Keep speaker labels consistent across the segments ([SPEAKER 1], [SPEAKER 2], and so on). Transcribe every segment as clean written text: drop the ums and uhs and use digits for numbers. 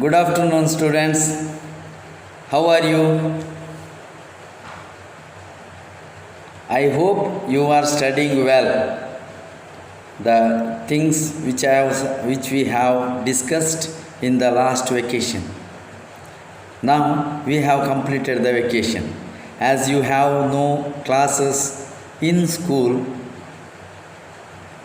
[SPEAKER 1] Good afternoon, students. How are you? I hope you are studying well. The things which we have discussed in the last vacation. Now we have completed the vacation. As you have no classes in school,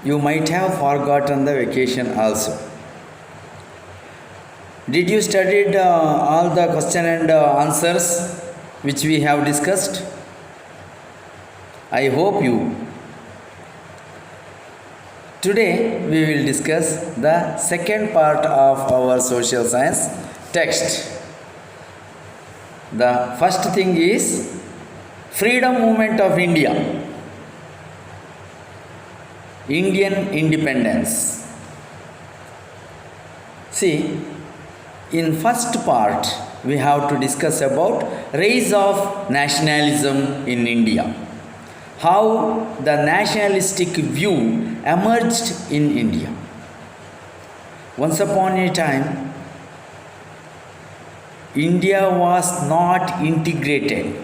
[SPEAKER 1] you might have forgotten the vacation also. Did you studied all the question and answers which we have discussed? I hope you. Today we will discuss the second part of our social science text. The first thing is freedom movement of India. Indian independence. See, in first part we have to discuss about rise of nationalism in India. How the nationalistic view emerged in India. Once upon a time, India was not integrated.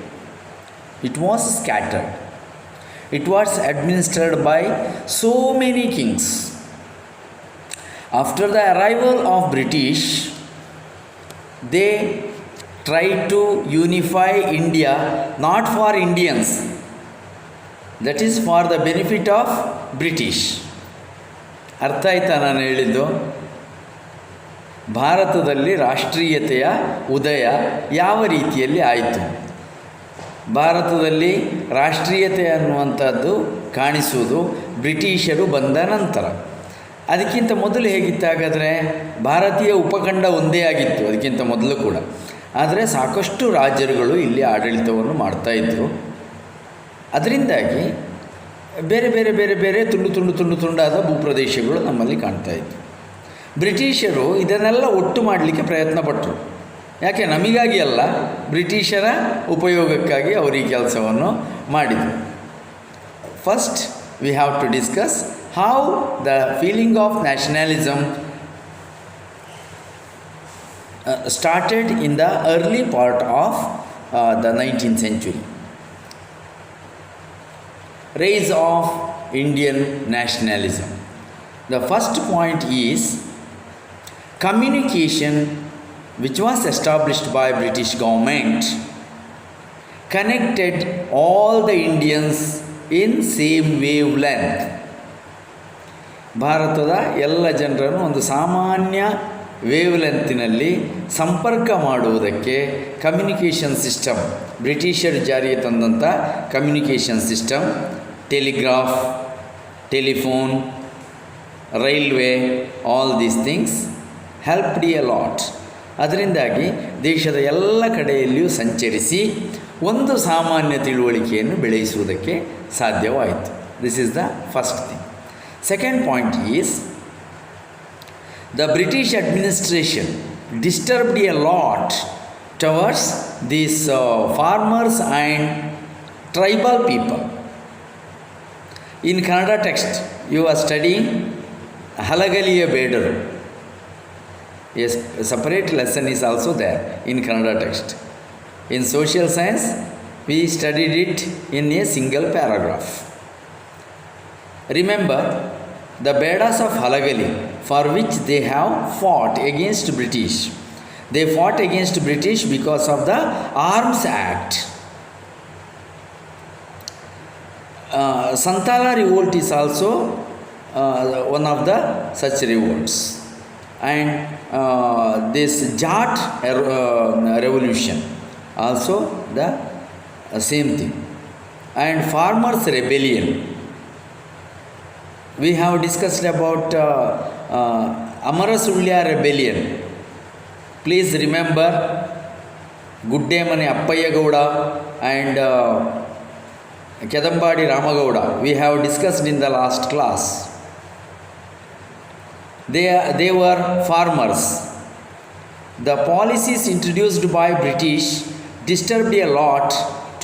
[SPEAKER 1] It was scattered. It was administered by so many kings. After the arrival of British, they tried to unify India not for Indians, that is for the benefit of British. ಅರ್ಥ ಆಯ್ತಾ ನಾನು ಹೇಳಿದ್ದು? ಭಾರತದಲ್ಲಿ ರಾಷ್ಟ್ರೀಯತೆಯ ಉದಯ ಯಾವ ರೀತಿಯಲ್ಲಿ ಆಯಿತು? ಭಾರತದಲ್ಲಿ ರಾಷ್ಟ್ರೀಯತೆ ಅನ್ನುವಂಥದ್ದು ಕಾಣಿಸುವುದು ಬ್ರಿಟಿಷರು ಬಂದ ನಂತರ. ಅದಕ್ಕಿಂತ ಮೊದಲು ಹೇಗಿತ್ತು ಹಾಗಾದರೆ? ಭಾರತೀಯ ಉಪಖಂಡ ಒಂದೇ ಆಗಿತ್ತು ಅದಕ್ಕಿಂತ ಮೊದಲು ಕೂಡ. ಆದರೆ ಸಾಕಷ್ಟು ರಾಜರುಗಳು ಇಲ್ಲಿ ಆಡಳಿತವನ್ನು ಮಾಡ್ತಾಯಿದ್ರು. ಅದರಿಂದಾಗಿ ಬೇರೆ ಬೇರೆ ಬೇರೆ ಬೇರೆ ತುಂಡಾದ ಭೂಪ್ರದೇಶಗಳು ನಮ್ಮಲ್ಲಿ ಕಾಣ್ತಾಯಿತ್ತು. ಬ್ರಿಟಿಷರು ಇದನ್ನೆಲ್ಲ ಒಟ್ಟು ಮಾಡಲಿಕ್ಕೆ ಪ್ರಯತ್ನ ಪಟ್ಟರು. ಯಾಕೆ? ನಮಗಾಗಿ ಅಲ್ಲ, ಬ್ರಿಟಿಷರ ಉಪಯೋಗಕ್ಕಾಗಿ ಅವರು ಈ ಕೆಲಸವನ್ನು ಮಾಡಿದರು. First we have to discuss how the feeling of nationalism started in the early part of the 19th century. Rise of Indian nationalism. The first point is communication, which was established by British government, connected all the Indians in same wavelength. ಭಾರತದ ಎಲ್ಲ ಜನರನ್ನು ಒಂದು ಸಾಮಾನ್ಯ ವೇವ್ಲೆಂತಿನಲ್ಲಿ ಸಂಪರ್ಕ ಮಾಡುವುದಕ್ಕೆ communication system, ಬ್ರಿಟಿಷರು ಜಾರಿಗೆ ತಂದಂಥ communication system, telegraph, telephone, railway, all these things helped a lot. ಅದರಿಂದಾಗಿ ದೇಶದ ಎಲ್ಲ ಕಡೆಯಲ್ಲಿಯೂ ಸಂಚರಿಸಿ ಒಂದು ಸಾಮಾನ್ಯ ತಿಳುವಳಿಕೆಯನ್ನು ಬೆಳೆಸುವುದಕ್ಕೆ ಸಾಧ್ಯವಾಯಿತು. This is the first thing. Second point is the British administration disturbed a lot towards these farmers and tribal people. In Kannada text, you are studying Halagaliya Bedaru. Yes, a separate lesson is also there in Kannada text. In social science, we studied it in a single paragraph. Remember the Bedas of Halagali, for which they have fought against British. They fought against British because of the Arms Act. Santala revolt is also one of the such revolts. And this Jat revolution also the same thing. And farmers' rebellion. We have discussed about Amarasulya rebellion. Please remember Guddemane Appaya Gowda and Kedambadi Ramagowda. We have discussed in the last class. They were farmers. The policies introduced by British disturbed a lot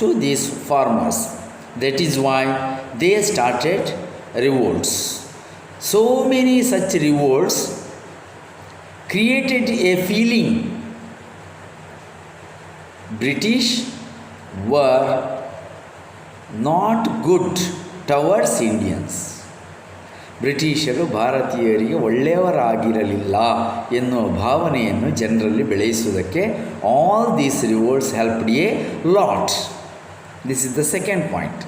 [SPEAKER 1] to these farmers. That is why they started revolts. So many such revolts created a feeling British were not good towards Indians. ಬ್ರಿಟಿಷರು ಭಾರತೀಯರಿಗೆ ಒಳ್ಳೆಯವರಾಗಿರಲಿಲ್ಲ ಎನ್ನುವ ಭಾವನೆಯನ್ನು ಜನರಲ್ಲಿ ಬೆಳೆಸುವುದಕ್ಕೆ all these revolts helped a lot. This is the second point.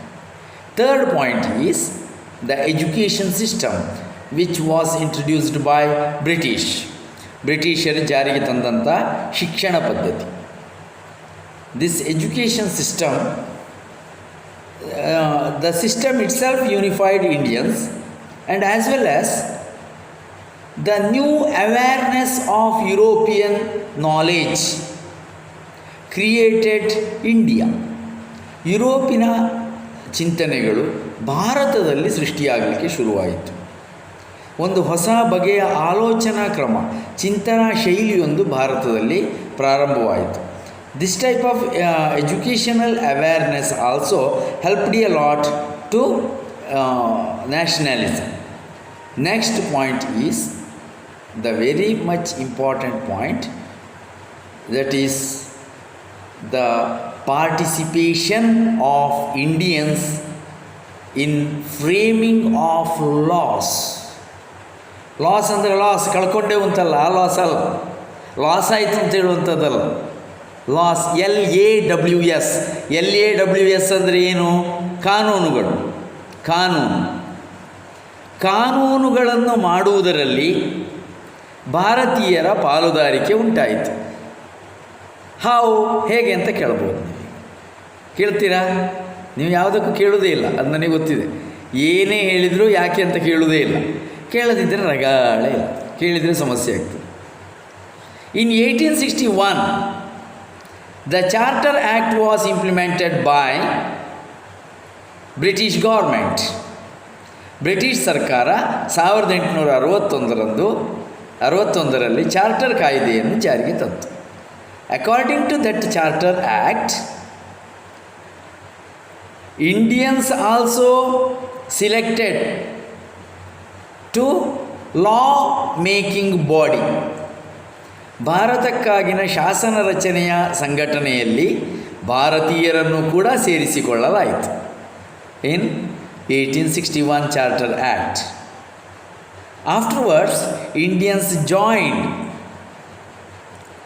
[SPEAKER 1] Third point is the education system which was introduced by ಬ್ರಿಟಿಷರು ಜಾರಿಗೆ ತಂದಂಥ ಶಿಕ್ಷಣ ಪದ್ಧತಿ. This education system, the system itself unified Indians, and as well as the new awareness of European knowledge created India. ಯುರೋಪಿನ ಚಿಂತನೆಗಳು ಭಾರತದಲ್ಲಿ ಸೃಷ್ಟಿಯಾಗಲಿಕ್ಕೆ ಶುರುವಾಯಿತು. ಒಂದು ಹೊಸ ಬಗೆಯ ಆಲೋಚನಾ ಕ್ರಮ, ಚಿಂತನಾ ಶೈಲಿಯೊಂದು ಭಾರತದಲ್ಲಿ ಪ್ರಾರಂಭವಾಯಿತು. This type of educational awareness also helped a lot to nationalism. Next point is the very much important point, that is the participation of Indians in framing of laws. Loss ಅಂದರೆ ಲಾಸ್ ಕಳ್ಕೊಂಡೇವು ಅಂತಲ್ಲ, ಆ loss ಅಲ್ಲ, loss ಆಯಿತು ಅಂತ ಹೇಳುವಂಥದ್ದಲ್ಲ. Loss LAWS ಅಂದರೆ ಏನು? ಕಾನೂನುಗಳು. ಕಾನೂನುಗಳನ್ನು ಮಾಡುವುದರಲ್ಲಿ ಭಾರತೀಯರ ಪಾಲುದಾರಿಕೆ ಉಂಟಾಯಿತು. ಹೇಗೆ ಅಂತ ಕೇಳ್ಬೋದು. ನೀವು ಕೇಳ್ತೀರಾ? ನೀವು ಯಾವುದಕ್ಕೂ ಕೇಳೋದೇ ಇಲ್ಲ, ಅದು ನನಗೆ ಗೊತ್ತಿದೆ. ಏನೇ ಹೇಳಿದರೂ ಯಾಕೆ ಅಂತ ಕೇಳೋದೇ ಇಲ್ಲ. ಕೇಳದಿದ್ದರೆ ರಗಾಳೆ ಇಲ್ಲ, ಕೇಳಿದರೆ ಸಮಸ್ಯೆ ಆಗ್ತದೆ. In 1861 the Charter Act was implemented by British government. British ಸರ್ಕಾರ 1861ರಲ್ಲಿ ಚಾರ್ಟರ್ ಕಾಯ್ದೆಯನ್ನು ಜಾರಿಗೆ ತಂತು. According to that charter act, Indians also selected to law making body. ಭಾರತಕ್ಕಾಗಿನ ಶಾಸನ ರಚನೆಯ ಸಂಘಟನೆಯಲ್ಲಿ ಭಾರತೀಯರನ್ನು ಕೂಡ ಸೇರಿಸಿಕೊಳ್ಳಲಾಯಿತು. ಇನ್ 1861 Charter Act. Afterwards, Indians joined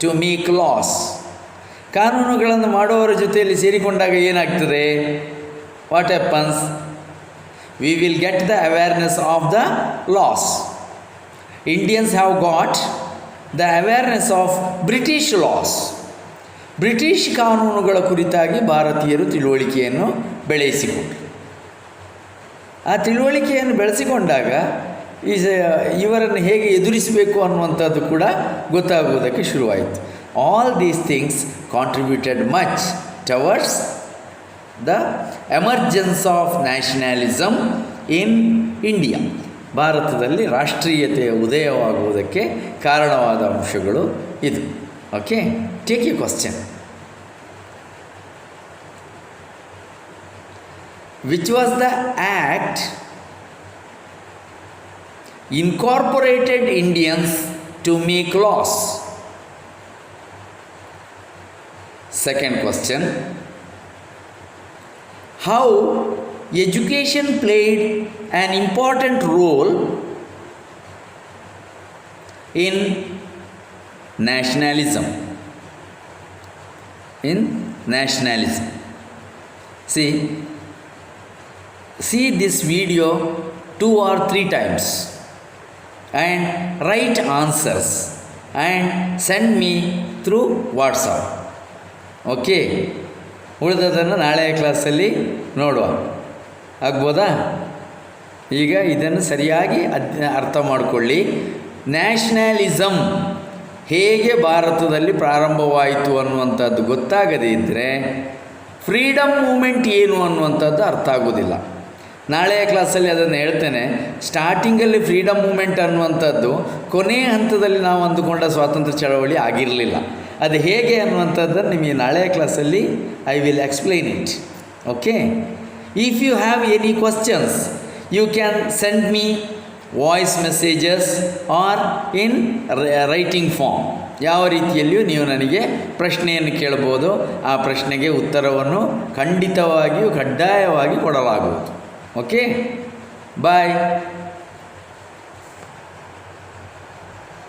[SPEAKER 1] to make laws. ಕಾನೂನುಗಳನ್ನು ಮಾಡುವವರ ಜೊತೆಯಲ್ಲಿ ಸೇರಿಕೊಂಡಾಗ ಏನಾಗ್ತದೆ? What happens? We will get the awareness of the laws. Indians have got the awareness of British laws. British ಕಾನೂನುಗಳ ಕುರಿತಾಗಿ ಭಾರತೀಯರು ತಿಳುವಳಿಕೆಯನ್ನು ಬೆಳೆಸಿಕೊಂಡರು. ಆ ತಿಳುವಳಿಕೆಯನ್ನು ಬೆಳೆಸಿಕೊಂಡಾಗ ಇವರನ್ನು ಹೇಗೆ ಎದುರಿಸಬೇಕು ಅನ್ನುವಂಥದ್ದು ಕೂಡ ಗೊತ್ತಾಗುವುದಕ್ಕೆ ಶುರುವಾಯಿತು. All these things contributed much towards the emergence of nationalism in India. ಭಾರತದಲ್ಲಿ ರಾಷ್ಟ್ರೀಯತೆಯ ಉದಯವಾಗುವುದಕ್ಕೆ ಕಾರಣವಾದ ಅಂಶಗಳು ಇದು. Okay, take A question. Which was the act incorporated Indians to make laws? Second question. How education played an important role in nationalism? See this video 2 or 3 times and write answers and send me through WhatsApp. Okay, ಉಳಿದದನ್ನು ನಾಳೆಯ ಕ್ಲಾಸಲ್ಲಿ ನೋಡುವ. ಆಗ್ಬೋದಾ? ಈಗ ಇದನ್ನು ಸರಿಯಾಗಿ ಅರ್ಥ ಮಾಡಿಕೊಳ್ಳಿ. ನ್ಯಾಷನಲಿಸಮ್ ಹೇಗೆ ಭಾರತದಲ್ಲಿ ಪ್ರಾರಂಭವಾಯಿತು ಅನ್ನುವಂಥದ್ದು ಗೊತ್ತಾಗದೇ ಇದ್ದರೆ ಫ್ರೀಡಮ್ ಮೂಮೆಂಟ್ ಏನು ಅನ್ನುವಂಥದ್ದು ಅರ್ಥ ಆಗೋದಿಲ್ಲ. ನಾಳೆಯ ಕ್ಲಾಸಲ್ಲಿ ಅದನ್ನು ಹೇಳ್ತೇನೆ. ಸ್ಟಾರ್ಟಿಂಗಲ್ಲಿ ಫ್ರೀಡಮ್ ಮೂಮೆಂಟ್ ಅನ್ನುವಂಥದ್ದು ಕೊನೆಯ ಹಂತದಲ್ಲಿ ನಾವು ಅಂದುಕೊಂಡ ಸ್ವಾತಂತ್ರ್ಯ ಚಳವಳಿ ಆಗಿರಲಿಲ್ಲ. ಅದು ಹೇಗೆ ಅನ್ನುವಂಥದ್ದನ್ನು ನಿಮಗೆ ನಾಳೆಯ ಕ್ಲಾಸಲ್ಲಿ I will explain it. Okay, if you have any questions you can send me voice messages or in writing form. ಯಾವ ರೀತಿಯಲ್ಲಿಯೂ ನೀವು ನನಗೆ ಪ್ರಶ್ನೆಯನ್ನು ಕೇಳ್ಬೋದು. ಆ ಪ್ರಶ್ನೆಗೆ ಉತ್ತರವನ್ನು ಖಂಡಿತವಾಗಿಯೂ ಕಡ್ಡಾಯವಾಗಿ ಕೊಡಲಾಗುವುದು. ಓಕೆ, ಬಾಯ್.